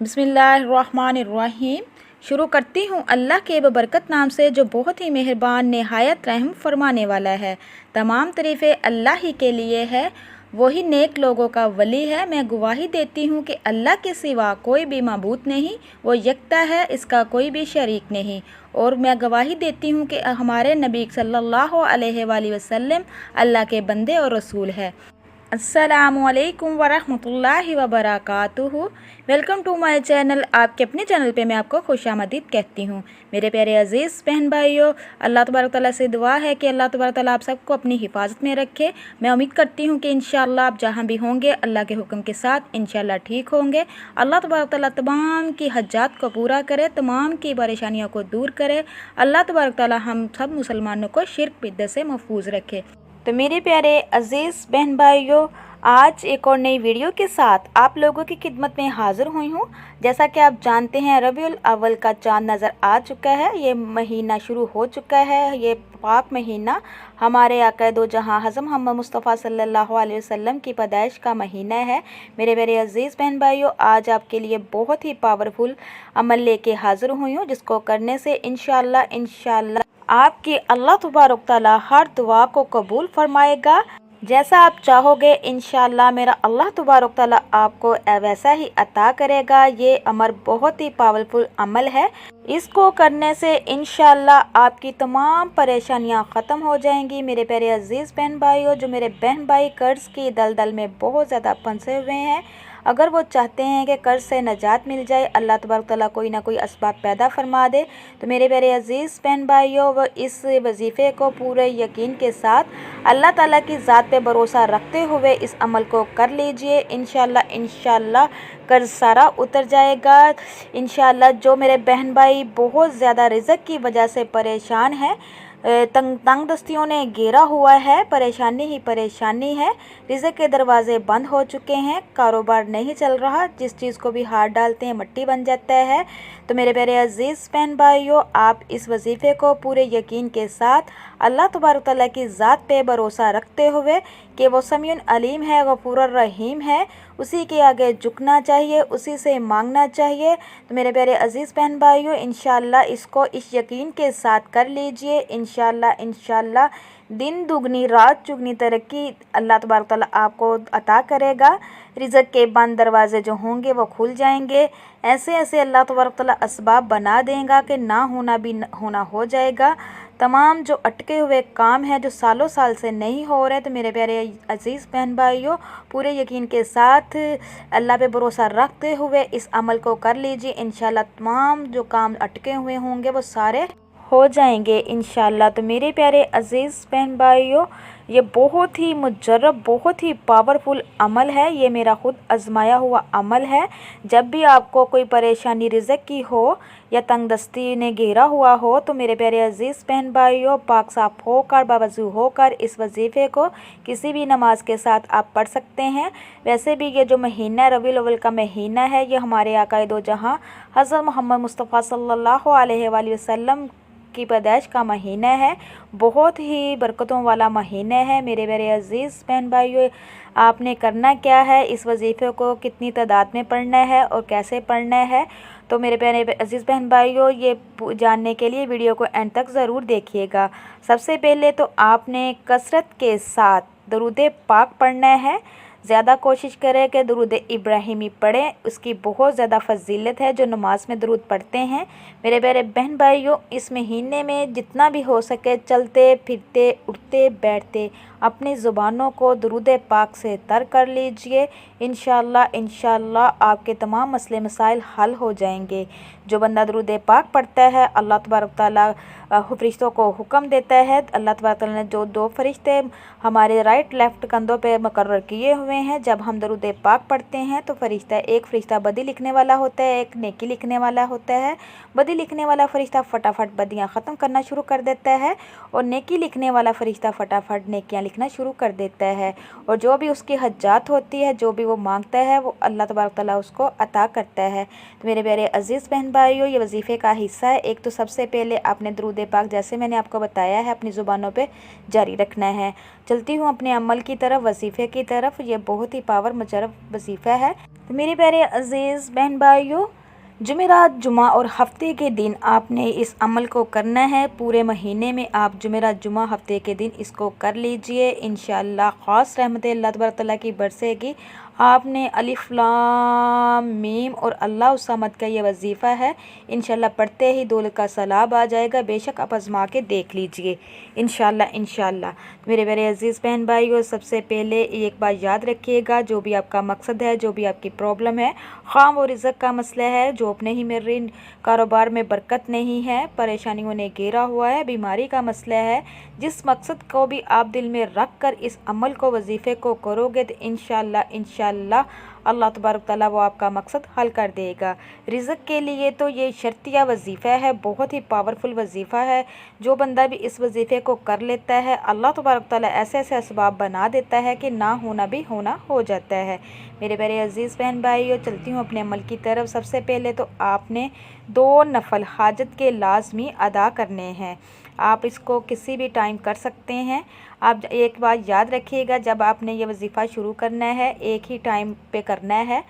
बिस्मिल्लाहिर्रहमानिर्रहीम। शुरू करती हूँ अल्लाह के बबरकत नाम से जो बहुत ही मेहरबान नहायत रहम फरमाने वाला है। तमाम तारीफ़ें अल्लाह ही के लिए है, वही नेक लोगों का वली है। मैं गवाही देती हूँ कि अल्लाह के सिवा कोई भी माबूद नहीं, वो यकता है, इसका कोई भी शरीक नहीं। और मैं गवाही देती हूँ कि हमारे नबी सल्लल्लाहु अलैहि वसल्लम अल्लाह के बंदे और रसूल है। अस्सलामुअलैकुम वरहमतुल्लाहि वबरकातुहू। Welcome to my channel. आपके अपने चैनल पे मैं आपको खुशामदीद कहती हूँ। मेरे प्यारे अज़ीज़ बहन भाइयों, अल्लाह तबारक तआला से दुआ है कि अल्लाह तबारक तआला आप सबको अपनी हिफाजत में रखे। मैं उम्मीद करती हूँ कि इंशाअल्लाह आप जहाँ भी होंगे अल्लाह के हुक्म के साथ इंशाअल्लाह ठीक होंगे। अल्लाह तबारक तआला तमाम की हज्जात को पूरा करे, तमाम की परेशानियों को दूर करे। अल्लाह तबारक तआला हम सब मुसलमानों को शिर्क बिदअत से महफूज रखे। तो मेरे प्यारे अज़ीज़ बहन भाइयों, आज एक और नई वीडियो के साथ आप लोगों की खिदमत में हाज़िर हुई हूँ। जैसा कि आप जानते हैं रबीउल अव्वल का चाँद नज़र आ चुका है, ये महीना शुरू हो चुका है। ये पाक महीना हमारे आका दो जहाँ हज़रत मोहम्मद मुस्तफ़ा सल्लल्लाहु अलैहि वसल्लम की पैदाइश का महीना है। मेरे मेरे अज़ीज़ बहन भाइयों, आज आपके लिए बहुत ही पावरफुल अमल लेके हाज़िर हुई हूँ, जिसको करने से इंशाअल्लाह आपकी अल्लाह तबारक तआला हर दुआ को कबूल फरमाएगा। जैसा आप चाहोगे इंशाअल्लाह मेरा अल्लाह तबारक तआला आपको वैसा ही अता करेगा। ये अमर बहुत ही पावरफुल अमल है। इसको करने से इंशाअल्लाह आपकी तमाम परेशानियां ख़त्म हो जाएंगी। मेरे प्यारे अज़ीज़ बहन भाइयों, जो मेरे बहन भाई कर्ज़ की दलदल में बहुत ज़्यादा फंसे हुए हैं, अगर वो चाहते हैं कि कर्ज़ से नजात मिल जाए, अल्लाह तबारक तआला कोई ना कोई असबाब पैदा फरमा दे, तो मेरे प्यारे अज़ीज़ बहन भाइयों वो इस वजीफ़े को पूरे यकीन के साथ अल्लाह ताला की ज़ात पे भरोसा रखते हुए इस अमल को कर लीजिए। इंशाअल्लाह कर्ज़ सारा उतर जाएगा। इंशाअल्लाह जो मेरे बहन भाई बहुत ज़्यादा रिज़्क़ की वजह से परेशान हैं, तंग दस्तियों ने घेरा हुआ है, परेशानी ही परेशानी है, रिज़्क़ के दरवाज़े बंद हो चुके हैं, कारोबार नहीं चल रहा, जिस चीज़ को भी हाथ डालते हैं मट्टी बन जाता है, तो मेरे प्यारे अज़ीज़ बहन भाइयों, आप इस वजीफ़े को पूरे यकीन के साथ अल्लाह तबारक तआला की ज़ात पे भरोसा रखते हुए कि वो समीउन अलीम है, गफूर रहीम है, उसी के आगे झुकना चाहिए, उसी से मांगना चाहिए। तो मेरे प्यारे अज़ीज़ बहन भाइयों, इंशाअल्लाह इसको इस यकीन के साथ कर लीजिए। इंशाअल्लाह दिन दुगनी रात चुगनी तरक्की अल्लाह तबारक तआला आपको अता करेगा। रिज़्क़ के बंद दरवाज़े जो होंगे वो खुल जाएंगे। ऐसे ऐसे अल्लाह तबारक तआला असबाब बना देगा कि ना होना भी होना हो जाएगा। तमाम जो अटके हुए काम हैं, जो सालों साल से नहीं हो रहे, तो मेरे प्यारे अज़ीज़ बहन भाइयों पूरे यकीन के साथ अल्लाह पे भरोसा रखते हुए इस अमल को कर लीजिए। इंशाअल्लाह तमाम जो काम अटके हुए होंगे वो सारे हो जाएंगे इंशाअल्लाह। तो मेरे प्यारे अज़ीज़ बहन भाइयों, ये बहुत ही मुजर्रब, बहुत ही पावरफुल अमल है। ये मेरा ख़ुद आजमाया हुआ अमल है। जब भी आपको कोई परेशानी रिज़्क़ की हो या तंगदस्ती ने घेरा हुआ हो, तो मेरे प्यारे अज़ीज़ बहन भाइयों पाक साफ़ होकर बावज़ू होकर इस वजीफ़े को किसी भी नमाज के साथ आप पढ़ सकते हैं। वैसे भी ये जो महीना रबीउल अव्वल का महीना है, ये हमारे आका दो जहाँ हज़रत मोहम्मद मुस्तफ़ा सल्लल्लाहु अलैहि वसल्लम की पैदाइश का महीना है। बहुत ही बरकतों वाला महीना है। मेरे मेरे अज़ीज़ बहन भाइयों, आपने करना क्या है, इस वजीफ़े को कितनी तादाद में पढ़ना है और कैसे पढ़ना है, तो मेरे प्यारे अज़ीज़ बहन भाइयों ये जानने के लिए वीडियो को एंड तक ज़रूर देखिएगा। सबसे पहले तो आपने कसरत के साथ दरूद पाक पढ़ना है। ज़्यादा कोशिश करें कि दरूद इब्राहिमी पढ़ें, उसकी बहुत ज़्यादा फजीलत है जो नमाज में दरूद पढ़ते हैं। मेरे प्यारे बहन भाइयों, इस महीने में जितना भी हो सके चलते फिरते उठते बैठते अपनी ज़ुबानों को दरूद पाक से तर कर लीजिए। इंशाअल्लाह आपके तमाम मसले मसाइल हल हो जाएंगे। जो बंदा दरूद पाक पढ़ता है, अल्लाह तबारक तआला फरिश्तों को हुक्म देता है। अल्लाह तबारक तआला ने जो दो फरिश्ते हमारे राइट लेफ़्ट कंधों पे मुकर्रर किए हुए हैं, जब हम दरूद पाक पढ़ते हैं तो एक फ़रिश्ता बदी लिखने वाला होता है, एक नेकी लिखने वाला होता है। बदी लिखने वाला फ़रिश्ता फटाफट बदियाँ ख़त्म करना शुरू कर देता है और नेकी लिखने वाला फ़रिश्ता फटाफट नेकियाँ लिखना शुरू कर देता है। और जो भी उसकी हज्जात होती है, जो भी वो मांगता है, वो अल्लाह तबारक तआला उसको अता करता है। तो मेरे प्यारे अज़ीज़ बहन भाइयों, ये वजीफ़े का हिस्सा है। एक तो सबसे पहले आपने दरूद पाक जैसे मैंने आपको बताया है अपनी ज़ुबानों पे जारी रखना है। चलती हूँ अपने अमल की तरफ, वजीफ़े की तरफ। ये बहुत ही पावर मुजरब वजीफ़ा है। तो मेरे प्यारे अज़ीज़ बहन भाइयों, जुमेरात, जुमा और हफ्ते के दिन आपने इस अमल को करना है। पूरे महीने में आप जुमेरात, जुमा, हफ्ते के दिन इसको कर लीजिए। इंशाअल्लाह ख़ास रहमत अल्लाह तबारक तआला की बरसेगी। आपने अलिफ लाम मीम और अल्लाह समद का ये वजीफ़ा है। इंशाअल्लाह पढ़ते ही दौलत का सैलाब आ जाएगा। बेशक आप आज़मा के देख लीजिए इंशाअल्लाह। मेरे मेरे अज़ीज़ बहन भाइयों, सबसे पहले एक बात याद रखिएगा, जो भी आपका मकसद है, जो भी आपकी प्रॉब्लम है, ख़ाम और रिज़्क़ का मसला है, जॉब नहीं मिल रही, कारोबार में बरकत नहीं है, परेशानियों ने घेरा हुआ है, बीमारी का मसला है, जिस मकसद को भी आप दिल में रख कर इस अमल को, वजीफ़े को करोगे तो इंशाअल्लाह अल्लाह तबारक तआला वो आपका मकसद हल कर देगा। रिज़्क़ के लिए तो ये शर्तिया वजीफ़ा है, बहुत ही पावरफुल वजीफ़ा है। जो बंदा भी इस वजीफ़े को कर लेता है, अल्लाह तबारक तआला ऐसे ऐसे असबाब बना देता है कि ना होना भी होना हो जाता है। मेरे प्यारे अज़ीज़ बहन भाइयों, चलती हूँ अपने अमल की तरफ। सबसे पहले तो आपने 2 नफल हाजत के लाजमी अदा करने हैं। आप इसको किसी भी टाइम कर सकते हैं। आप एक बात याद रखिएगा, जब आपने ये वजीफ़ा शुरू करना है, एक ही टाइम पे करना है।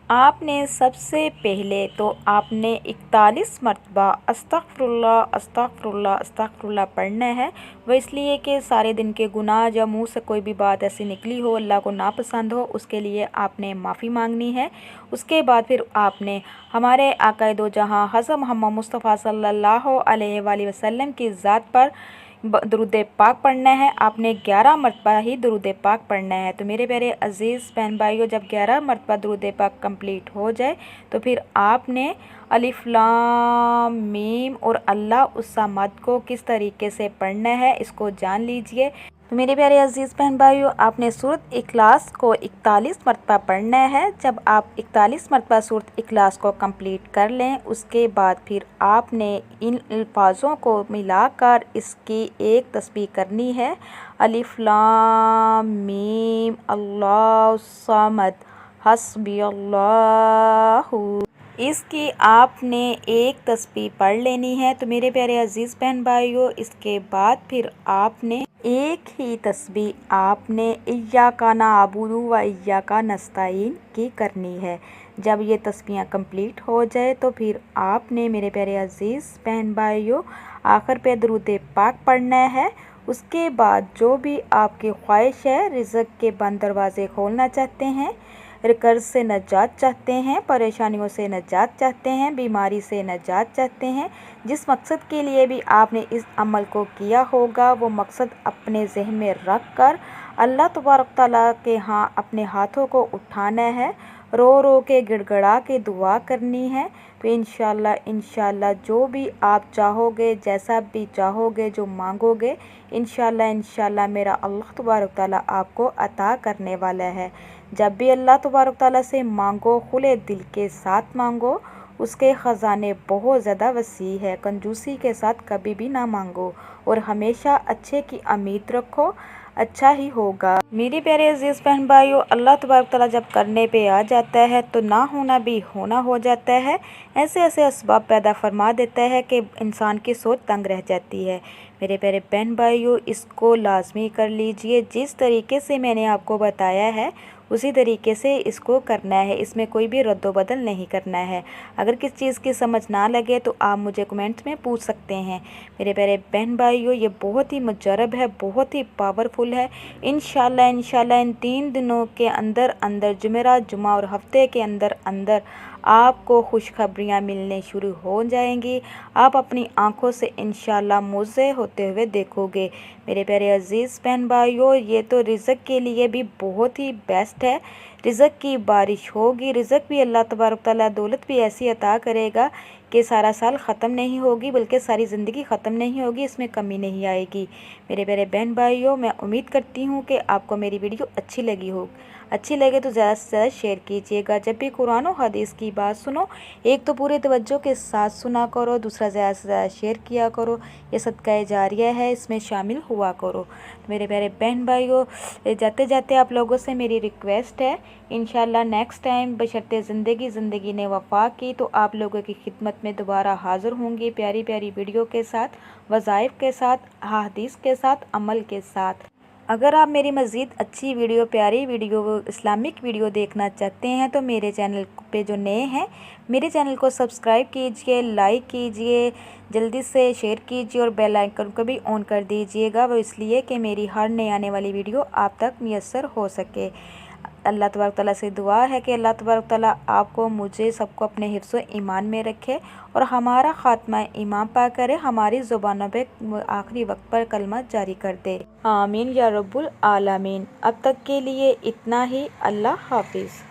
आपने सबसे पहले तो आपने 41 मरतबा अस्तग़फिरुल्लाह अस्तग़फिरुल्लाह अस्तग़फिरुल्लाह पढ़ना है। वह इसलिए कि सारे दिन के गुनाह या मुँह से कोई भी बात ऐसी निकली हो, अल्लाह को नापसंद हो, उसके लिए आपने माफ़ी मांगनी है। उसके बाद फिर आपने हमारे आक़ाए दो जहाँ हज़रत मोहम्मद मुस्तफ़ा सल्लल्लाहु अलैहि वसल्लम की ज़ात पर दरूद पाक पढ़ना है। आपने 11 मरतबा ही दरूद पाक पढ़ना है। तो मेरे प्यारे अज़ीज़ बहन भाइयों, जब 11 मरतबा दरूद पाक कंप्लीट हो जाए तो फिर आपने अलिफ लाम मीम और अल्लाह उस समद को किस तरीके से पढ़ना है, इसको जान लीजिए। तो मेरे प्यारे अज़ीज़ बहन भाइयों, आपने सूरत इखलास को 41 मरतबा पढ़ना है। जब आप 41 मरतबा सूरत इखलास को कंप्लीट कर लें, उसके बाद फिर आपने इन अल्फाज़ों को मिलाकर इसकी एक तस्बीह करनी है। अलिफ लाम मीम अल्लाहु समद हस्बी अल्लाहु, इसकी आपने एक तस्बीह पढ़ लेनी है। तो मेरे प्यारे अज़ीज़ बहन भाइयों, इसके बाद फिर आपने एक ही तस्बीह आपने इय्याका नअबुदु व इय्याका नस्तईन की करनी है। जब ये तस्बीह कंप्लीट हो जाए तो फिर आपने मेरे प्यारे अज़ीज़ बहन भाइयों आखिर पे दरूद पाक पढ़ना है। उसके बाद जो भी आपकी ख्वाहिश है, रिज़्क़ के बंद दरवाज़े खोलना चाहते हैं, कर्ज से नजात चाहते हैं, परेशानियों से नजात चाहते हैं, बीमारी से नजात चाहते हैं, जिस मकसद के लिए भी आपने इस अमल को किया होगा, वो मकसद अपने जहन में रख कर अल्लाह तबारक तआला के यहाँ अपने हाथों को उठाना है, रो रो के गिड़गड़ा के दुआ करनी है। तो इंशाअल्लाह जो भी आप चाहोगे, जैसा भी चाहोगे, जो मांगोगे, इंशाअल्लाह मेरा अल्लाह तबारक तआला आपको अता करने वाला है। जब भी अल्लाह तबारक तआला से मांगो, खुले दिल के साथ मांगो, उसके ख़ज़ाने बहुत ज़्यादा वसी है। कंजूसी के साथ कभी भी ना मांगो और हमेशा अच्छे की उम्मीद रखो, अच्छा ही होगा। मेरे प्यारे अज़ीज़ बहन भाइयों, अल्लाह तबारक तआला जब करने पे आ जाता है तो ना होना भी होना हो जाता है। ऐसे ऐसे असबाब पैदा फरमा देता है कि इंसान की सोच तंग रह जाती है। मेरे प्यारे बहन भाइयों, इसको लाजमी कर लीजिए। जिस तरीके से मैंने आपको बताया है उसी तरीके से इसको करना है, इसमें कोई भी रद्दोबदल नहीं करना है। अगर किस चीज़ की समझ ना लगे तो आप मुझे कमेंट्स में पूछ सकते हैं। मेरे प्यारे बहन भाइयों, ये बहुत ही मुजरब है, बहुत ही पावरफुल है। इंशाल्लाह इन 3 दिनों के अंदर अंदर, जुमेरात, जुमा और हफ्ते के अंदर अंदर आपको खुशखबरियाँ मिलने शुरू हो जाएंगी। आप अपनी आंखों से इंशाल्लाह मुझे होते हुए देखोगे। मेरे प्यारे अज़ीज़ बहन भाइयों, ये तो रिज़्क़ के लिए भी बहुत ही बेस्ट है। रिज़्क़ की बारिश होगी, रिज़्क़ भी अल्लाह तबारक तआला दौलत भी ऐसी अता करेगा कि सारा साल ख़त्म नहीं होगी, बल्कि सारी ज़िंदगी ख़त्म नहीं होगी, इसमें कमी नहीं आएगी। मेरे प्यारे बहन भाइयों, मैं उम्मीद करती हूँ कि आपको मेरी वीडियो अच्छी लगी हो। अच्छी लगे तो ज़्यादा से ज़्यादा शेयर कीजिएगा। जब भी कुरान और हदीस की बात सुनो, एक तो पूरे तवज्जो के साथ सुना करो, दूसरा ज़्यादा से ज़्यादा शेयर किया करो। ये सदका जारिया है, इसमें शामिल हुआ करो। तो मेरे प्यारे बहन भाइयों, जाते जाते आप लोगों से मेरी रिक्वेस्ट है, इंशाल्लाह नेक्स्ट टाइम बशर्ते ज़िंदगी ने वफ़ा की तो आप लोगों की खिदमत में दोबारा हाज़िर होंगी, प्यारी प्यारी वीडियो के साथ, वज़ाइफ के साथ, हदीस के साथ, अमल के साथ। अगर आप मेरी मज़ीद अच्छी वीडियो, प्यारी वीडियो, इस्लामिक वीडियो देखना चाहते हैं तो मेरे चैनल पे जो नए हैं, मेरे चैनल को सब्सक्राइब कीजिए, लाइक कीजिए, जल्दी से शेयर कीजिए और बेल आइकन को भी ऑन कर दीजिएगा। वो इसलिए कि मेरी हर नई आने वाली वीडियो आप तक मुयस्सर हो सके। अल्लाह तबारक तआला से दुआ है कि अल्लाह तबारक तआला आपको, मुझे, सबको अपने हिफ्ज़ ईमान में रखे और हमारा ख़ात्मा ईमान पा करे, हमारी ज़ुबानों पे आखिरी वक्त पर कलमा जारी कर दे। आमीन या रब्बुल आलमीन। अब तक के लिए इतना ही। अल्लाह हाफिज़।